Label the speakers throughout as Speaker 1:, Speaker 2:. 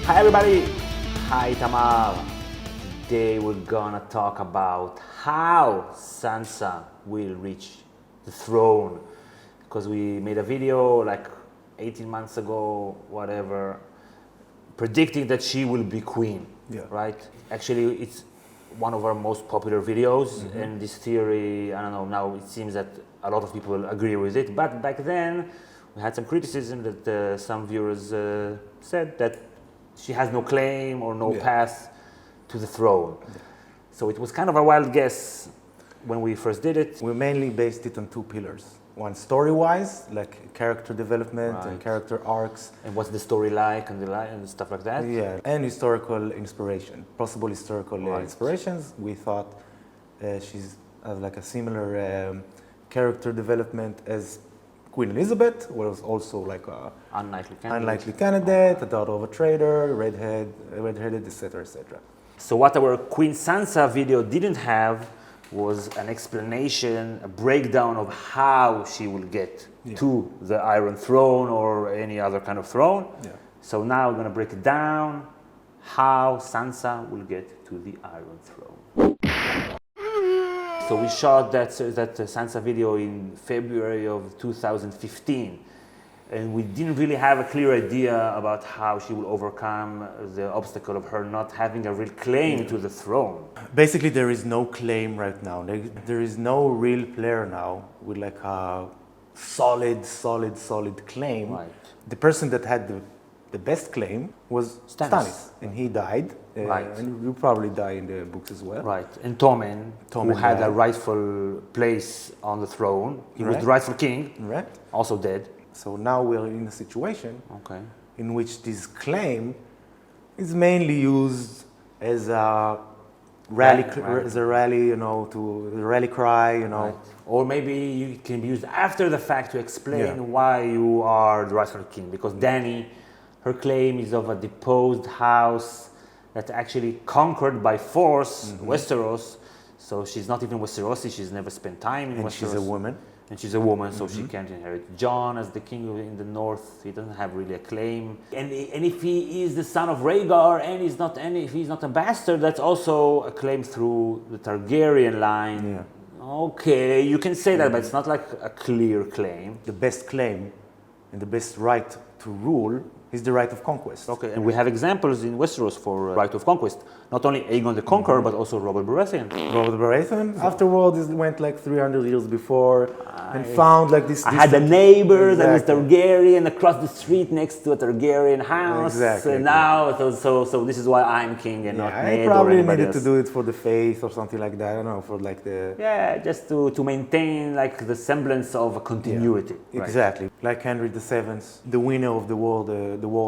Speaker 1: Hi everybody! Hi Tamar! Today we're gonna talk about how Sansa will reach the throne. Because we made a video like 18 months ago, whatever, predicting that she will be queen, right? Actually, it's one of our most popular videos, and this theory, I don't know, now it seems that a lot of people agree with it, but back then we had some criticism that some viewers said that she has no claim or no path to the throne. So it was kind of a wild guess when we first did it.
Speaker 2: We mainly based it on two pillars. One, story-wise, like character development and character arcs.
Speaker 1: And what's the story like and stuff like that?
Speaker 2: Yeah, and historical inspiration, possible historical inspirations. We thought she's like a similar character development as Queen Elizabeth, was also like a unlikely candidate, a daughter of a trader, redheaded, etc., etc.
Speaker 1: So what our Queen Sansa video didn't have was an explanation, a breakdown of how she will get to the Iron Throne or any other kind of throne. So now we're going to break it down, how Sansa will get to the Iron Throne. So we shot that Sansa video in February of 2015. And we didn't really have a clear idea about how she will overcome the obstacle of her not having a real claim to the throne.
Speaker 2: Basically, there is no claim right now. There is no real player now with like a solid claim.
Speaker 1: Right.
Speaker 2: The person that had the best claim was Stannis, and he died. And you probably die in the books as well.
Speaker 1: Right. And Tommen who had a rightful place on the throne. He was the rightful king, also dead.
Speaker 2: So now we're in a situation in which this claim is mainly used as a rally, to the rally cry,
Speaker 1: Or maybe it can be used after the fact to explain why you are the rightful king. Because Dany, her claim is of a deposed house that actually conquered by force Westeros. So she's not even Westerosi. She's never spent time in Westeros.
Speaker 2: She's a woman.
Speaker 1: And she's a woman, so she can't inherit. Jon, as the king in the north, he doesn't have really a claim. And if he is the son of Rhaegar and if he's not a bastard, that's also a claim through the Targaryen line. Okay, you can say that, but it's not like a clear claim.
Speaker 2: The best claim and the best right to rule is the right of conquest.
Speaker 1: Okay, and we have examples in Westeros for right of conquest. Not only Aegon the Conqueror, but also Robert Baratheon.
Speaker 2: Robert Baratheon, afterwards, went like 300 years before and found like this...
Speaker 1: I had a neighbor that was Targaryen across the street next to a Targaryen house.
Speaker 2: Exactly.
Speaker 1: And now, so this is why I'm king and not Ned
Speaker 2: I probably
Speaker 1: or anybody
Speaker 2: needed
Speaker 1: else.
Speaker 2: to do it for the faith or something like that. I don't know, for like the...
Speaker 1: Yeah, just to maintain like the semblance of a continuity.
Speaker 2: Exactly. Like Henry VII, the winner of the War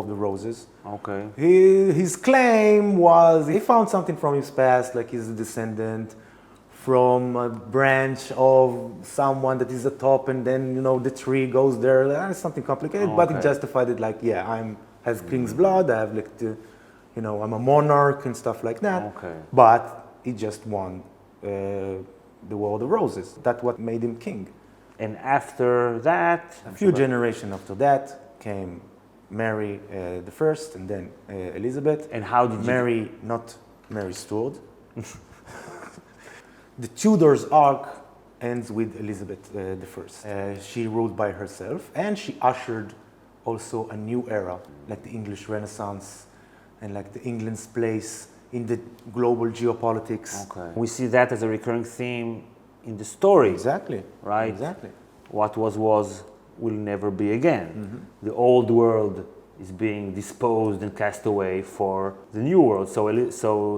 Speaker 2: of the Roses.
Speaker 1: Okay.
Speaker 2: His claim was he found something from his past, like he's a descendant from a branch of someone that is atop, and then the tree goes there. That's something complicated, but he justified it like, I'm has king's blood. I have like I'm a monarch and stuff like that. But he just won the War of the Roses. That's what made him king.
Speaker 1: And after that,
Speaker 2: a few generations after that came Mary the First, and then Elizabeth.
Speaker 1: And how did
Speaker 2: Mary, not Mary Stuart. The Tudors' arc ends with Elizabeth the First. She ruled by herself, and she ushered also a new era, like the English Renaissance, and like the England's place in the global geopolitics.
Speaker 1: We see that as a recurring theme in the story.
Speaker 2: Exactly.
Speaker 1: Right?
Speaker 2: Exactly.
Speaker 1: What was will never be again. The old world is being disposed and cast away for the new world. So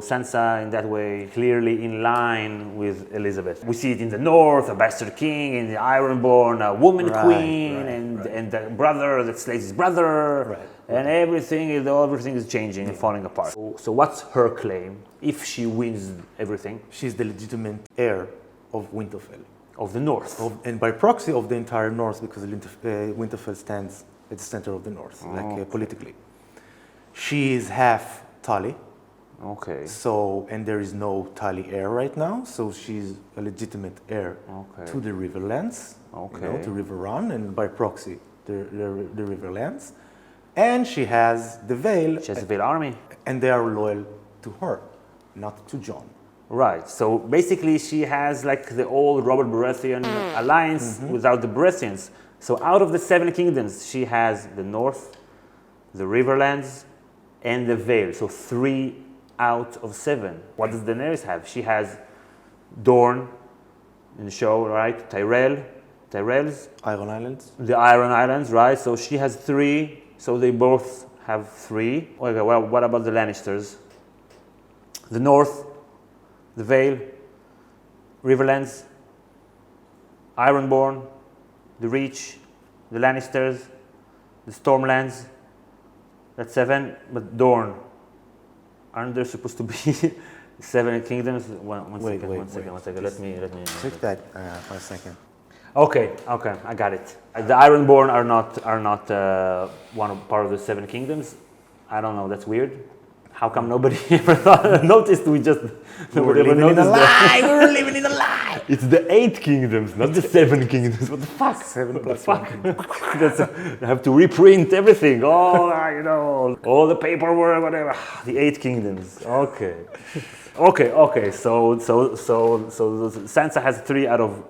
Speaker 1: Sansa, in that way, clearly in line with Elizabeth. We see it in the north, a bastard king, in the Ironborn, a woman queen, and the brother that slays his brother, and everything is changing and falling apart. So what's her claim if she wins everything?
Speaker 2: She's the legitimate heir of Winterfell.
Speaker 1: Of the north.
Speaker 2: And by proxy of the entire north, because Winterfell stands at the center of the north, politically. She is half Tully. So, and there is no Tully heir right now, so she's a legitimate heir to the Riverlands, to River Run, and by proxy, the Riverlands. And she has the Vale,
Speaker 1: She has a Vale army.
Speaker 2: and they are loyal to her, not to Jon.
Speaker 1: Right. So basically, she has like the old Robert Baratheon alliance without the Baratheons. So out of the 7 kingdoms, she has the North, the Riverlands, and the Vale. So 3 out of 7. What does Daenerys have? She has Dorne in the show, right? Tyrells,
Speaker 2: Iron Islands.
Speaker 1: the Iron Islands, right? So she has 3. So they both have 3. Okay. Well, what about the Lannisters? The North, the Vale, Riverlands, Ironborn, the Reach, the Lannisters, the Stormlands. That's 7, but Dorne. Aren't there supposed to be 7 kingdoms? One second. Let me.
Speaker 2: Take that for a second.
Speaker 1: Okay, I got it. The Ironborn are not part of the 7 kingdoms. I don't know. That's weird. How come nobody ever noticed? We were living in a lie. We were living in a lie. It's the 8 kingdoms, not the 7 kingdoms. What the fuck?
Speaker 2: 7 plus
Speaker 1: Fuck.
Speaker 2: 1.
Speaker 1: I have to reprint everything. All the paperwork, whatever. The 8 kingdoms. Okay. So Sansa has 3 out of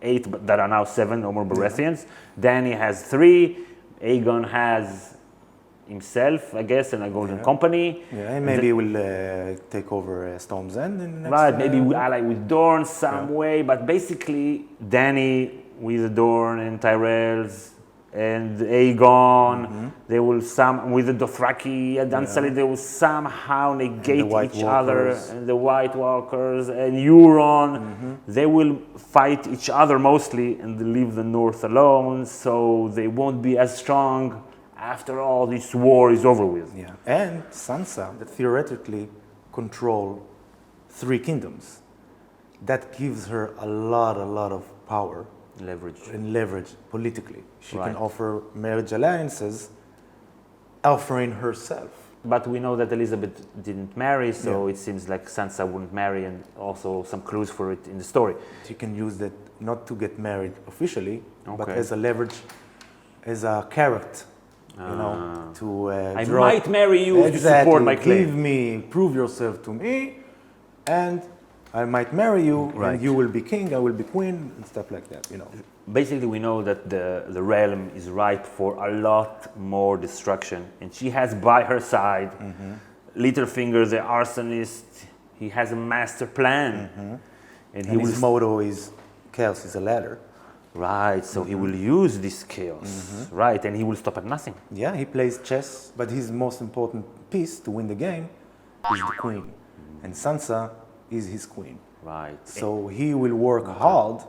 Speaker 1: 8 but that are now 7, no more Baratheons. Dany has 3. Aegon has himself, I guess, and a Golden Company.
Speaker 2: Yeah, and maybe we'll take over Storm's End in the next...
Speaker 1: Right, maybe we ally with Dorne some way, but basically Dany with Dorne and Tyrells and Aegon, they will with the Dothraki and Unsullied, they will somehow negate each other, and the White Walkers and Euron, they will fight each other mostly and leave the North alone, so they won't be as strong after all this war is over with.
Speaker 2: Yeah, and Sansa, that theoretically control 3 kingdoms, that gives her a lot of power. Leverage politically. She can offer marriage alliances, offering herself.
Speaker 1: But we know that Elizabeth didn't marry, so it seems like Sansa wouldn't marry, and also some clues for it in the story.
Speaker 2: She can use that not to get married officially, but as a leverage, as a carrot. To
Speaker 1: I might marry you if you support my claim.
Speaker 2: Prove yourself to me, and I might marry you, and you will be king, I will be queen, and stuff like that,
Speaker 1: Basically, we know that the realm is ripe for a lot more destruction, and she has by her side Littlefinger, the arsonist. He has a master plan,
Speaker 2: and his motto is "Chaos is a ladder."
Speaker 1: Right, so he will use this chaos, right, and he will stop at nothing.
Speaker 2: Yeah, he plays chess, but his most important piece to win the game is the queen, and Sansa is his queen.
Speaker 1: Right.
Speaker 2: So he will work hard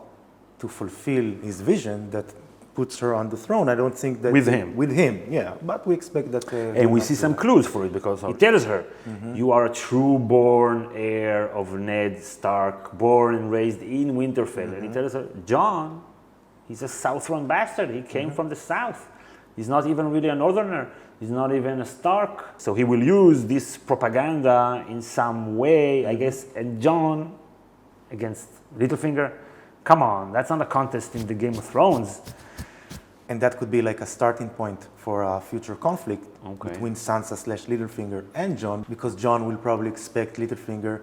Speaker 2: to fulfill his vision that puts her on the throne. I don't think that...
Speaker 1: With him,
Speaker 2: yeah, but we expect that...
Speaker 1: and we see some clues for it, because he tells her, you are a true-born heir of Ned Stark, born and raised in Winterfell. And he tells her, Jon, he's a Southron bastard. He came from the south. He's not even really a northerner. He's not even a Stark. So he will use this propaganda in some way, I guess. And Jon, against Littlefinger, come on, that's not a contest in the Game of Thrones.
Speaker 2: And that could be like a starting point for a future conflict between Sansa / Littlefinger and Jon, because Jon will probably expect Littlefinger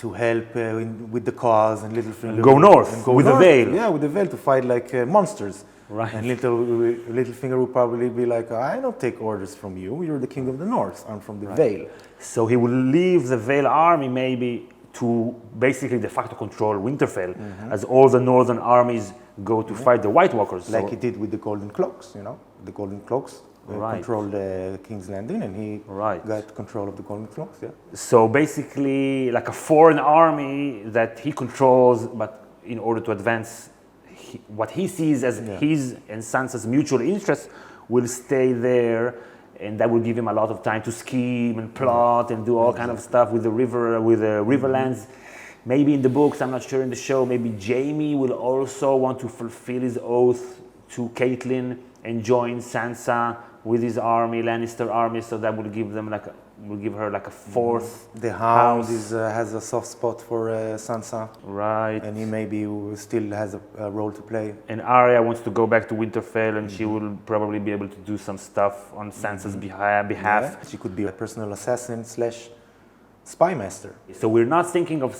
Speaker 2: to help with the cause, and Littlefinger
Speaker 1: go north with the Vale.
Speaker 2: Yeah, with the Vale to fight like monsters.
Speaker 1: Right.
Speaker 2: And Littlefinger will probably be like, I don't take orders from you. You're the king of the north. I'm from the Vale.
Speaker 1: So he will leave the Vale army maybe to basically de facto control Winterfell, as all the northern armies go to fight the White Walkers.
Speaker 2: Like he did with the Golden Cloaks, The Golden Cloaks controlled King's Landing, and he got control of the Golden Cloaks,
Speaker 1: So basically like a foreign army that he controls, but in order to advance what he sees as his and Sansa's mutual interest will stay there, and that will give him a lot of time to scheme and plot and do all kind of stuff with the Riverlands. Maybe in the books, I'm not sure in the show, maybe Jaime will also want to fulfill his oath to Catelyn and join Sansa with his army, Lannister army, so that will give them will give her like a fourth
Speaker 2: The Hound
Speaker 1: house.
Speaker 2: has a soft spot for Sansa,
Speaker 1: Right.
Speaker 2: and he maybe still has a role to play.
Speaker 1: And Arya wants to go back to Winterfell, and she will probably be able to do some stuff on Sansa's behalf.
Speaker 2: Yeah, she could be a personal assassin / spy master.
Speaker 1: So we're not thinking of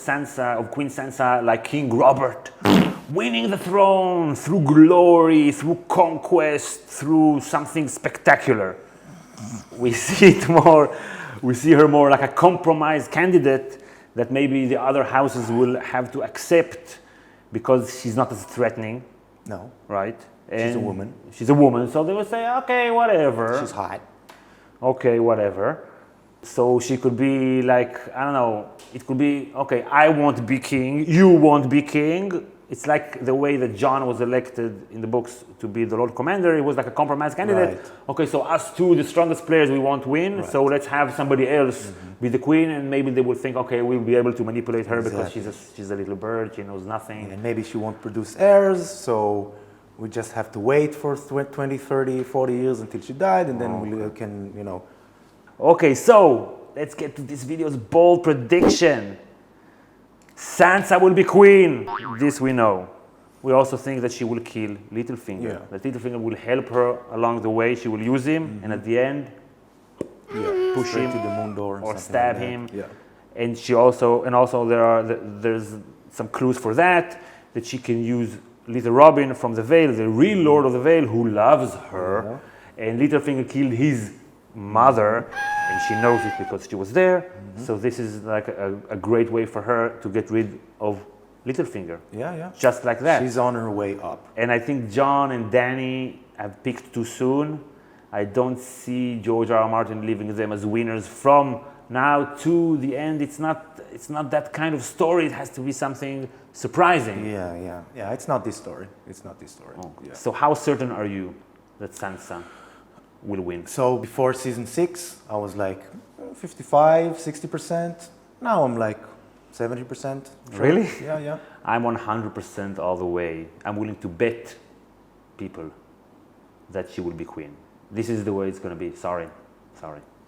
Speaker 1: Queen Sansa like King Robert, winning the throne through glory, through conquest, through something spectacular. We see her more like a compromise candidate that maybe the other houses will have to accept because she's not as threatening,
Speaker 2: No,
Speaker 1: right?
Speaker 2: she's a woman.
Speaker 1: She's a woman, so they will say, okay, whatever.
Speaker 2: She's hot.
Speaker 1: Okay, whatever. So she could be like, I don't know, it could be, okay, I won't be king, you won't be king. It's like the way that Jon was elected in the books to be the Lord Commander. He was like a compromise candidate.
Speaker 2: Right.
Speaker 1: Okay, so us two, the strongest players, we won't win.
Speaker 2: Right.
Speaker 1: So let's have somebody else be the queen, and maybe they will think, okay, we'll be able to manipulate her because she's a little bird, she knows nothing.
Speaker 2: And maybe she won't produce heirs, so we just have to wait for 20, 30, 40 years until she died, and then we can,
Speaker 1: Okay, so let's get to this video's bold prediction. Sansa will be queen. This we know. We also think that she will kill Littlefinger.
Speaker 2: Yeah.
Speaker 1: That Littlefinger will help her along the way. She will use him, and at the end, push
Speaker 2: straight
Speaker 1: him
Speaker 2: to the moon door and
Speaker 1: or
Speaker 2: something
Speaker 1: stab
Speaker 2: like that.
Speaker 1: him.
Speaker 2: Yeah.
Speaker 1: And there's some clues for that she can use Little Robin from the Vale, the real Lord of the Vale, who loves her. And Littlefinger killed his mother, and she knows it because she was there. So this is like a great way for her to get rid of Littlefinger.
Speaker 2: Yeah.
Speaker 1: Just like that.
Speaker 2: She's on her way up.
Speaker 1: And I think Jon and Dany have picked too soon. I don't see George R. R. Martin leaving them as winners from now to the end. It's not that kind of story. It has to be something surprising.
Speaker 2: Yeah. It's not this story.
Speaker 1: Oh.
Speaker 2: Yeah.
Speaker 1: So how certain are you that Sansa will win?
Speaker 2: So before season 6, I was like 55, 60%. Now I'm like 70%. Sure.
Speaker 1: Really?
Speaker 2: Yeah.
Speaker 1: I'm 100% all the way. I'm willing to bet people that she will be queen. This is the way it's going to be. Sorry.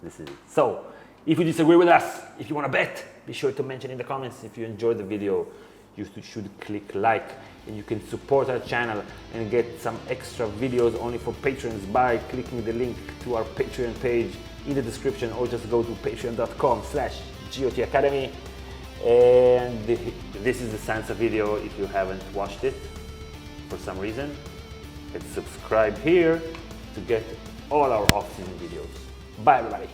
Speaker 1: This is it. So, if you disagree with us, if you want to bet, be sure to mention in the comments. If you enjoyed the video, you should click like, and you can support our channel and get some extra videos only for patrons by clicking the link to our Patreon page in the description, or just go to patreon.com/GOT Academy. And this is the Sansa video. If you haven't watched it for some reason, hit subscribe here to get all our off-season videos. Bye everybody.